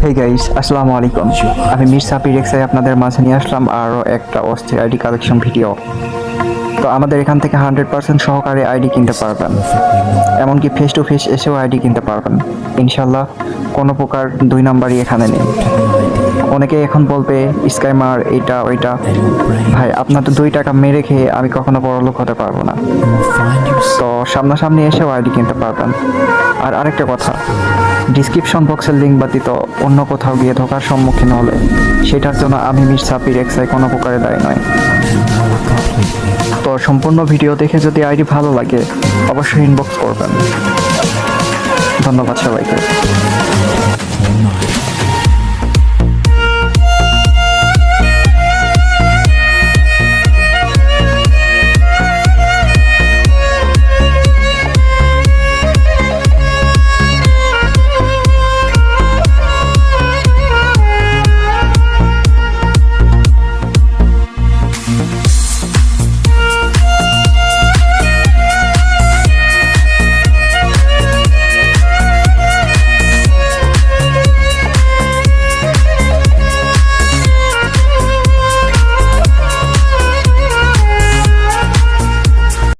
Hey guys, আসসালামু আলাইকুম। আমি মির সাপির এক্সাই আপনাদের মাঝে নিয়ে আসলাম আরও একটা অস্থির আইডি কালেকশন ভিডিও। তো আমাদের এখান থেকে 100% সহকারে আইডি কিনতে পারবেন, এমনকি ফেস টু ফেস এসেও আইডি কিনতে পারবেন ইনশাল্লাহ। কোনো প্রকার দুই নাম্বারই এখানে নেই। অনেকে এখন বলবে স্ক্যামার এটা ওইটা। ভাই, আপনার তো 2 টাকা মেরে খেয়ে আমি কখনো বড়লোক হতে পারবো না। তো সামনাসামনি এসেও আইডি কিনতে পারবেন। আর আরেকটা কথা, ডিসক্রিপশন বক্সের লিঙ্ক ব্যতীত অন্য কোথাও গিয়ে ধোকার সম্মুখীন হলে সেটার জন্য আমি মির সাপির এক্সাই কোনো প্রকারে দায়ী নয়। তো সম্পূর্ণ ভিডিও দেখে যদি আইডি ভালো লাগে অবশ্যই ইনবক্স করবেন। ধন্যবাদ সবাইকে।